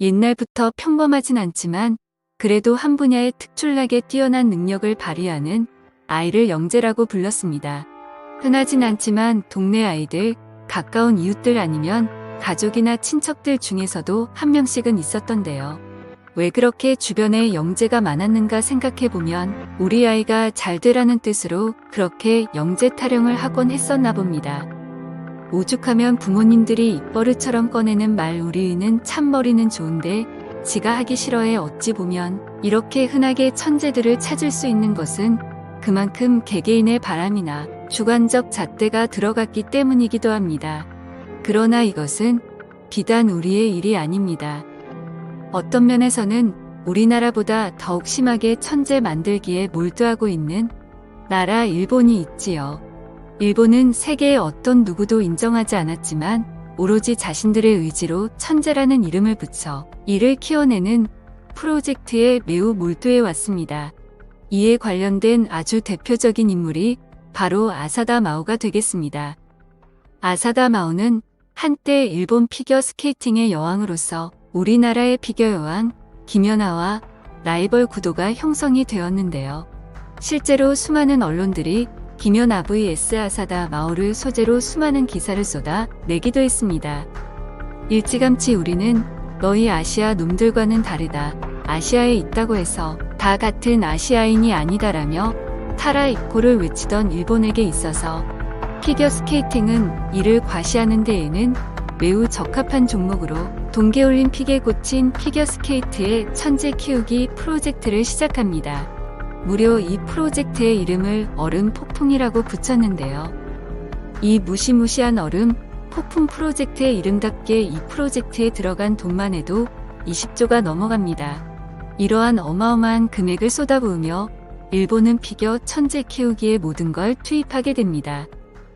옛날부터 평범하진 않지만 그래도 한 분야에 특출나게 뛰어난 능력을 발휘하는 아이를 영재라고 불렀습니다. 흔하진 않지만 동네 아이들, 가까운 이웃들 아니면 가족이나 친척들 중에서도 한 명씩은 있었던데요. 왜 그렇게 주변에 영재가 많았는가 생각해보면 우리 아이가 잘 되라는 뜻으로 그렇게 영재 타령을 하곤 했었나 봅니다. 오죽하면 부모님들이 입버릇처럼 꺼내는 말 우리는 참 머리는 좋은데 지가 하기 싫어해. 어찌 보면 이렇게 흔하게 천재들을 찾을 수 있는 것은 그만큼 개개인의 바람이나 주관적 잣대가 들어갔기 때문이기도 합니다. 그러나 이것은 비단 우리의 일이 아닙니다. 어떤 면에서는 우리나라보다 더욱 심하게 천재 만들기에 몰두하고 있는 나라 일본이 있지요. 일본은 세계의 어떤 누구도 인정하지 않았지만 오로지 자신들의 의지로 천재라는 이름을 붙여 이를 키워내는 프로젝트에 매우 몰두해 왔습니다. 이에 관련된 아주 대표적인 인물이 바로 아사다 마오가 되겠습니다. 아사다 마오는 한때 일본 피겨 스케이팅의 여왕으로서 우리나라의 피겨 여왕 김연아와 라이벌 구도가 형성이 되었는데요. 실제로 수많은 언론들이 김연아 vs 아사다 마오를 소재로 수많은 기사를 쏟아 내기도 했습니다. 일찌감치 우리는 너희 아시아 놈들과는 다르다. 아시아에 있다고 해서 다 같은 아시아인이 아니다라며 타라이코를 외치던 일본에게 있어서 피겨스케이팅은 이를 과시하는 데에는 매우 적합한 종목으로 동계올림픽에 꽂힌 피겨스케이트의 천재 키우기 프로젝트를 시작합니다. 무려 이 프로젝트의 이름을 얼음 폭풍이라고 붙였는데요. 이 무시무시한 얼음 폭풍 프로젝트의 이름답게 이 프로젝트에 들어간 돈만 해도 20조가 넘어갑니다. 이러한 어마어마한 금액을 쏟아부으며 일본은 피겨 천재 키우기에 모든 걸 투입하게 됩니다.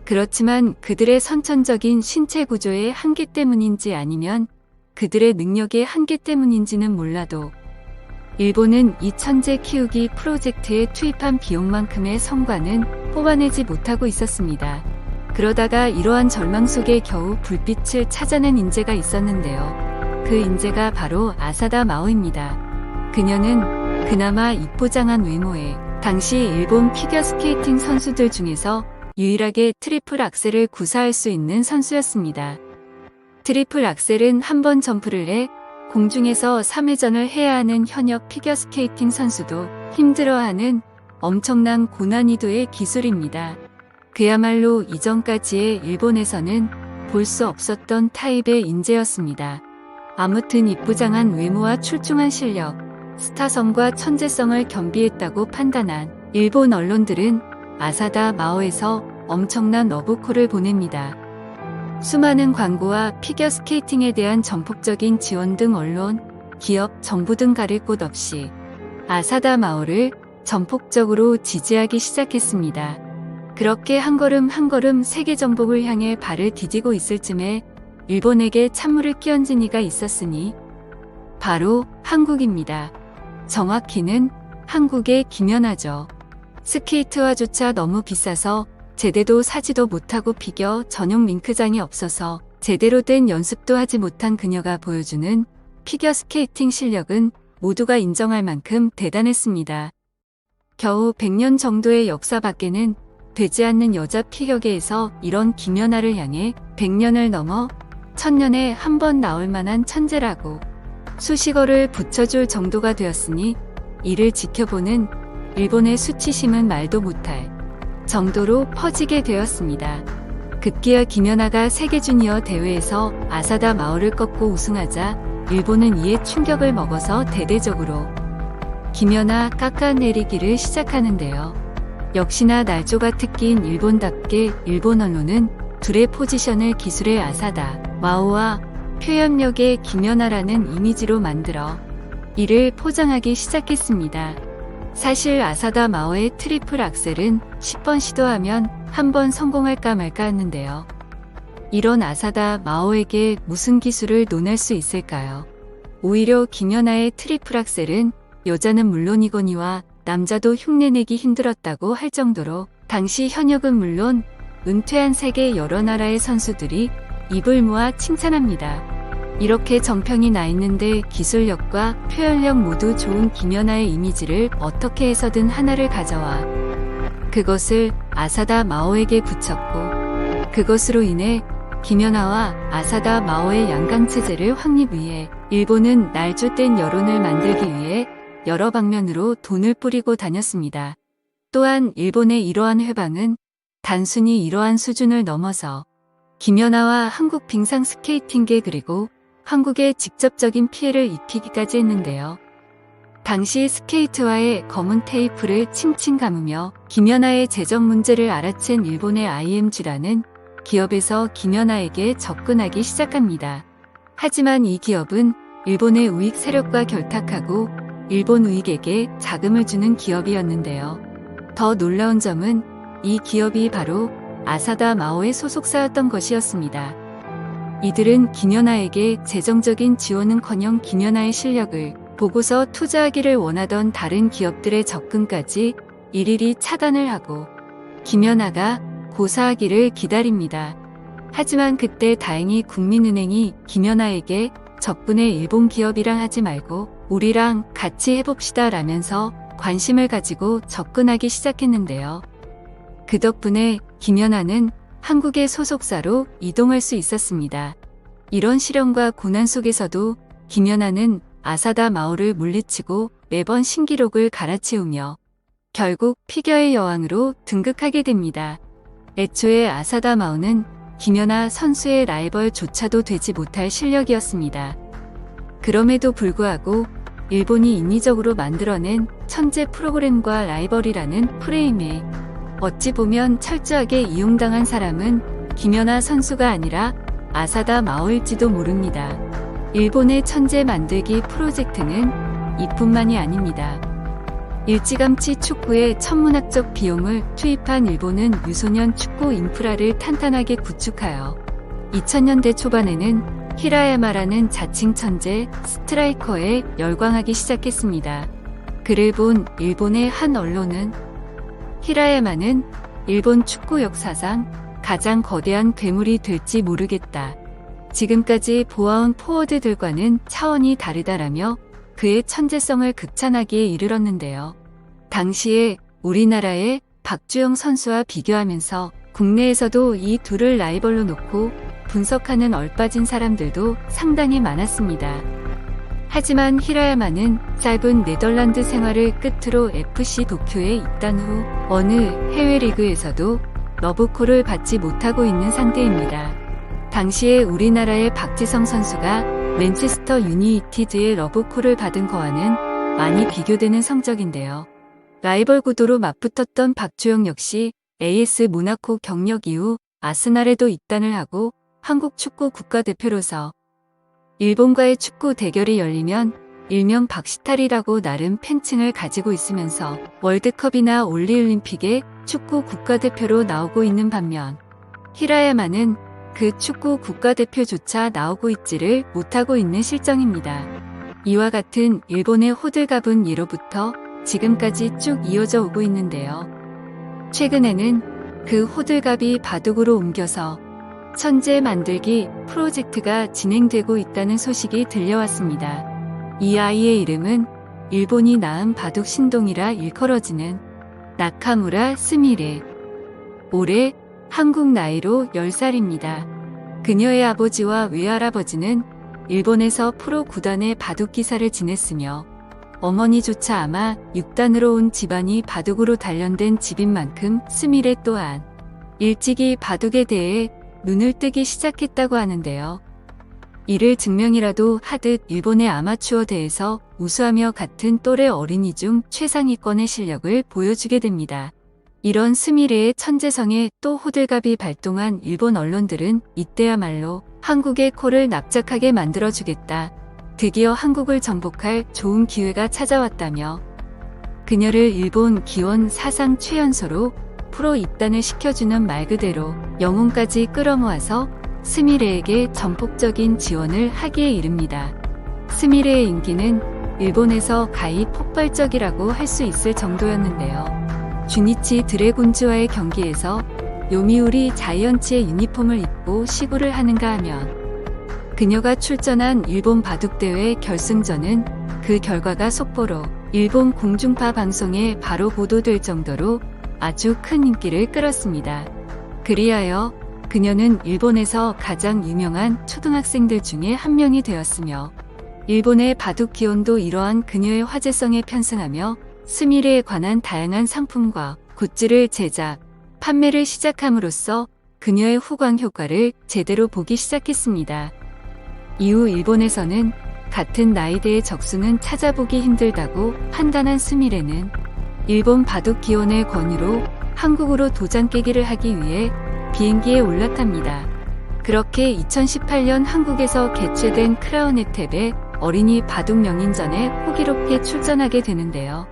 그렇지만 그들의 선천적인 신체 구조의 한계 때문인지 아니면 그들의 능력의 한계 때문인지는 몰라도 일본은 이 천재 키우기 프로젝트에 투입한 비용만큼의 성과는 뽑아내지 못하고 있었습니다. 그러다가 이러한 절망 속에 겨우 불빛을 찾아낸 인재가 있었는데요. 그 인재가 바로 아사다 마오입니다. 그녀는 그나마 이쁘장한 외모에 당시 일본 피겨스케이팅 선수들 중에서 유일하게 트리플 악셀을 구사할 수 있는 선수였습니다. 트리플 악셀은 한 번 점프를 해 공중에서 3회전을 해야 하는 현역 피겨스케이팅 선수도 힘들어하는 엄청난 고난이도의 기술입니다. 그야말로 이전까지의 일본에서는 볼 수 없었던 타입의 인재였습니다. 아무튼 이쁘장한 외모와 출중한 실력, 스타성과 천재성을 겸비했다고 판단한 일본 언론들은 아사다 마오에서 엄청난 러브콜을 보냅니다. 수많은 광고와 피겨스케이팅에 대한 전폭적인 지원 등 언론, 기업, 정부 등 가릴 곳 없이 아사다 마오를 전폭적으로 지지하기 시작했습니다. 그렇게 한 걸음 한 걸음 세계 정복을 향해 발을 디디고 있을 즈음에 일본에게 찬물을 끼얹은 이가 있었으니 바로 한국입니다. 정확히는 한국의 김연아죠. 스케이트화조차 너무 비싸서 제대도 사지도 못하고 피겨 전용 링크장이 없어서 제대로 된 연습도 하지 못한 그녀가 보여주는 피겨스케이팅 실력은 모두가 인정할 만큼 대단했습니다. 겨우 100년 정도의 역사밖에는 되지 않는 여자 피겨계에서 이런 김연아를 향해 100년을 넘어 1000년에 한 번 나올 만한 천재라고 수식어를 붙여줄 정도가 되었으니 이를 지켜보는 일본의 수치심은 말도 못할 정도로 퍼지게 되었습니다. 급기야 김연아가 세계 주니어 대회에서 아사다 마오를 꺾고 우승하자 일본은 이에 충격을 먹어서 대대적으로 김연아 깎아내리기를 시작하는데요. 역시나 날조가 특기인 일본답게 일본 언론은 둘의 포지션을 기술의 아사다 마오와 표현력의 김연아라는 이미지로 만들어 이를 포장하기 시작했습니다. 사실 아사다 마오의 트리플 악셀은 10번 시도하면 한 번 성공할까 말까 했는데요. 이런 아사다 마오에게 무슨 기술을 논할 수 있을까요? 오히려 김연아의 트리플 악셀은 여자는 물론이거니와 남자도 흉내내기 힘들었다고 할 정도로 당시 현역은 물론 은퇴한 세계 여러 나라의 선수들이 입을 모아 칭찬합니다. 이렇게 정평이 나 있는데 기술력과 표현력 모두 좋은 김연아의 이미지를 어떻게 해서든 하나를 가져와 그것을 아사다 마오에게 붙였고 그것으로 인해 김연아와 아사다 마오의 양강체제를 확립 위해 일본은 날조된 여론을 만들기 위해 여러 방면으로 돈을 뿌리고 다녔습니다. 또한 일본의 이러한 회방은 단순히 이러한 수준을 넘어서 김연아와 한국 빙상 스케이팅계 그리고 한국에 직접적인 피해를 입히기까지 했는데요. 당시 스케이트와의 검은 테이프를 칭칭 감으며 김연아의 재정 문제를 알아챈 일본의 IMG라는 기업에서 김연아에게 접근하기 시작합니다. 하지만 이 기업은 일본의 우익 세력과 결탁하고 일본 우익에게 자금을 주는 기업이었는데요. 더 놀라운 점은 이 기업이 바로 아사다 마오의 소속사였던 것이었습니다. 이들은 김연아에게 재정적인 지원은커녕 김연아의 실력을 보고서 투자하기를 원하던 다른 기업들의 접근까지 일일이 차단을 하고 김연아가 고사하기를 기다립니다. 하지만 그때 다행히 국민은행이 김연아에게 접근해 일본 기업이랑 하지 말고 우리랑 같이 해봅시다 라면서 관심을 가지고 접근하기 시작했는데요. 그 덕분에 김연아는 한국의 소속사로 이동할 수 있었습니다. 이런 시련과 고난 속에서도 김연아는 아사다 마오를 물리치고 매번 신기록을 갈아치우며 결국 피겨의 여왕으로 등극하게 됩니다. 애초에 아사다 마오는 김연아 선수의 라이벌조차도 되지 못할 실력이었습니다. 그럼에도 불구하고 일본이 인위적으로 만들어낸 천재 프로그램과 라이벌이라는 프레임에 어찌 보면 철저하게 이용당한 사람은 김연아 선수가 아니라 아사다 마오일지도 모릅니다. 일본의 천재 만들기 프로젝트는 이뿐만이 아닙니다. 일찌감치 축구에 천문학적 비용을 투입한 일본은 유소년 축구 인프라를 탄탄하게 구축하여 2000년대 초반에는 히라야마라는 자칭 천재 스트라이커에 열광하기 시작했습니다. 그를 본 일본의 한 언론은 히라야마는 일본 축구 역사상 가장 거대한 괴물이 될지 모르겠다. 지금까지 보아온 포워드들과는 차원이 다르다라며 그의 천재성을 극찬하기에 이르렀는데요. 당시에 우리나라의 박주영 선수와 비교하면서 국내에서도 이 둘을 라이벌로 놓고 분석하는 얼빠진 사람들도 상당히 많았습니다. 하지만 히라야마는 짧은 네덜란드 생활을 끝으로 FC 도쿄에 입단 후 어느 해외 리그에서도 러브콜을 받지 못하고 있는 상태입니다. 당시에 우리나라의 박지성 선수가 맨체스터 유니티드의 러브콜을 받은 거와는 많이 비교되는 성적인데요. 라이벌 구도로 맞붙었던 박주영 역시 AS 모나코 경력 이후 아스날에도 입단을 하고 한국 축구 국가대표로서 일본과의 축구 대결이 열리면 일명 박시탈이라고 나름 팬층을 가지고 있으면서 월드컵이나 올림픽에 축구 국가대표로 나오고 있는 반면 히라야마는 그 축구 국가대표조차 나오고 있지를 못하고 있는 실정입니다. 이와 같은 일본의 호들갑은 예로부터 지금까지 쭉 이어져 오고 있는데요. 최근에는 그 호들갑이 바둑으로 옮겨서 천재 만들기 프로젝트가 진행되고 있다는 소식이 들려왔습니다. 이 아이의 이름은 일본이 낳은 바둑 신동이라 일컬어지는 나카무라 스미레. 올해 한국 나이로 10살입니다. 그녀의 아버지와 외할아버지는 일본에서 프로 구단의 바둑 기사를 지냈으며 어머니조차 아마 6단으로 온 집안이 바둑으로 단련된 집인 만큼 스미레 또한 일찍이 바둑에 대해 눈을 뜨기 시작했다고 하는데요. 이를 증명이라도 하듯 일본의 아마추어 대회에서 우수하며 같은 또래 어린이 중 최상위권의 실력을 보여주게 됩니다. 이런 스미레의 천재성에 또 호들갑이 발동한 일본 언론들은 이때야말로 한국의 코를 납작하게 만들어주겠다. 드디어 한국을 정복할 좋은 기회가 찾아왔다며 그녀를 일본 기원 사상 최연소로 프로 입단을 시켜주는 말 그대로 영웅까지 끌어모아서 스미레에게 전폭적인 지원을 하기에 이릅니다. 스미레의 인기는 일본에서 가히 폭발적이라고 할 수 있을 정도였는데요. 주니치 드래곤즈와의 경기에서 요미우리 자이언츠의 유니폼을 입고 시구를 하는가 하면 그녀가 출전한 일본 바둑대회 결승전은 그 결과가 속보로 일본 공중파 방송에 바로 보도될 정도로 아주 큰 인기를 끌었습니다. 그리하여 그녀는 일본에서 가장 유명한 초등학생들 중에 한 명이 되었으며 일본의 바둑 기원도 이러한 그녀의 화제성에 편승하며 스미레에 관한 다양한 상품과 굿즈를 제작, 판매를 시작함으로써 그녀의 후광 효과를 제대로 보기 시작했습니다. 이후 일본에서는 같은 나이대의 적수는 찾아보기 힘들다고 판단한 스미레는 일본 바둑 기원의 권유로 한국으로 도장 깨기를 하기 위해 비행기에 올라탑니다. 그렇게 2018년 한국에서 개최된 크라운 에탭의 어린이 바둑 명인전에 호기롭게 출전하게 되는데요.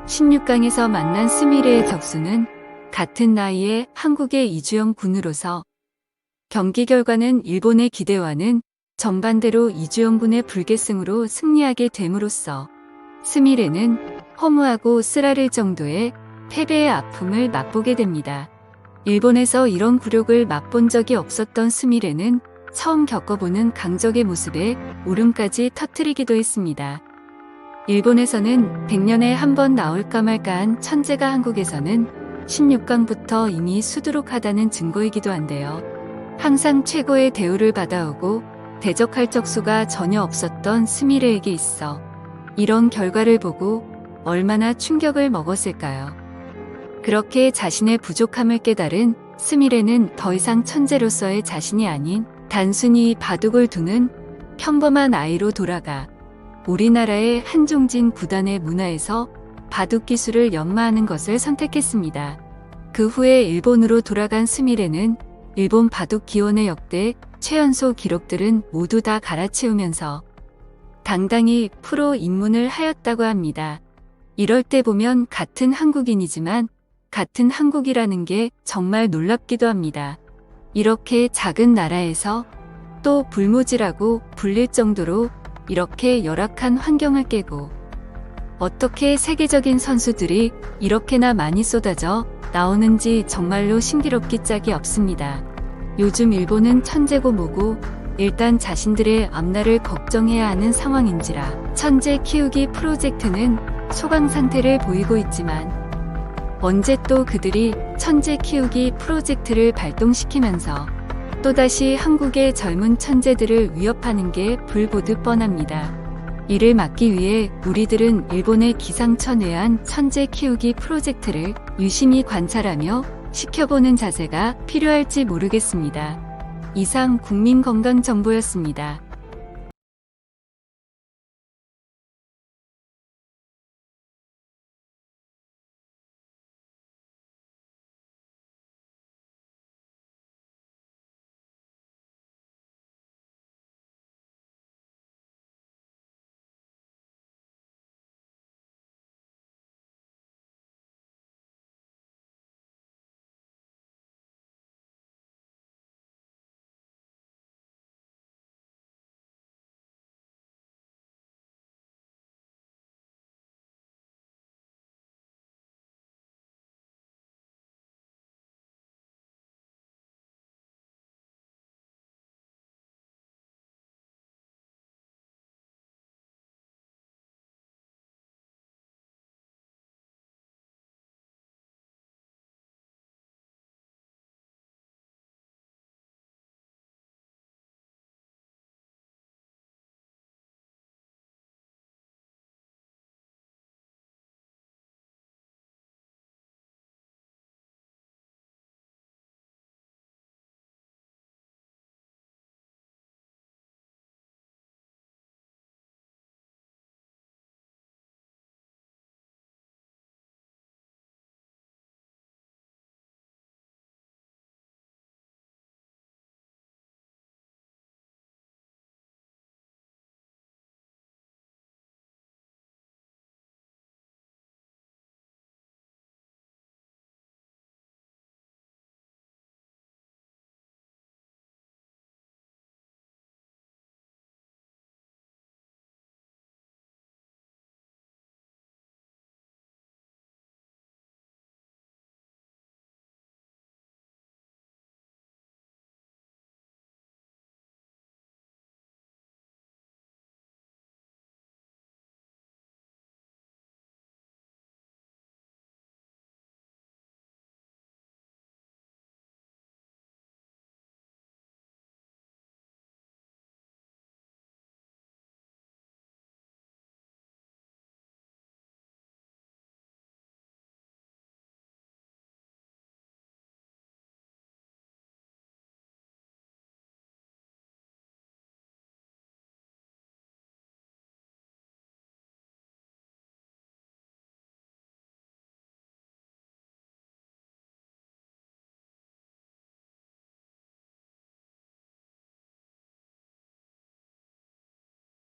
16강에서 만난 스미레의 적수는 같은 나이에 한국의 이주영 군으로서 경기 결과는 일본의 기대와는 정반대로 이주영 군의 불계승으로 승리하게 됨으로써 스미레는 허무하고 쓰라릴 정도의 패배의 아픔을 맛보게 됩니다. 일본에서 이런 굴욕을 맛본 적이 없었던 스미레는 처음 겪어보는 강적의 모습에 울음까지 터뜨리기도 했습니다. 일본에서는 100년에 한 번 나올까 말까한 천재가 한국에서는 16강부터 이미 수두룩하다는 증거이기도 한데요. 항상 최고의 대우를 받아오고 대적할 적수가 전혀 없었던 스미레에게 있어 이런 결과를 보고 얼마나 충격을 먹었을까요? 그렇게 자신의 부족함을 깨달은 스미레는 더 이상 천재로서의 자신이 아닌 단순히 바둑을 두는 평범한 아이로 돌아가 우리나라의 한종진 구단의 문화에서 바둑 기술을 연마하는 것을 선택했습니다. 그 후에 일본으로 돌아간 스미레는 일본 바둑 기원의 역대 최연소 기록들은 모두 다 갈아치우면서 당당히 프로 입문을 하였다고 합니다. 이럴 때 보면 같은 한국인이지만 같은 한국이라는 게 정말 놀랍기도 합니다. 이렇게 작은 나라에서 또 불모지라고 불릴 정도로 이렇게 열악한 환경을 깨고 어떻게 세계적인 선수들이 이렇게나 많이 쏟아져 나오는지 정말로 신기롭기 짝이 없습니다. 요즘 일본은 천재고 뭐고 일단 자신들의 앞날을 걱정해야 하는 상황인지라 천재 키우기 프로젝트는 소강 상태를 보이고 있지만 언제 또 그들이 천재 키우기 프로젝트를 발동시키면서 또다시 한국의 젊은 천재들을 위협하는 게 불보듯 뻔합니다. 이를 막기 위해 우리들은 일본의 기상천외한 천재 키우기 프로젝트를 유심히 관찰하며 지켜보는 자세가 필요할지 모르겠습니다. 이상 국민건강정보였습니다.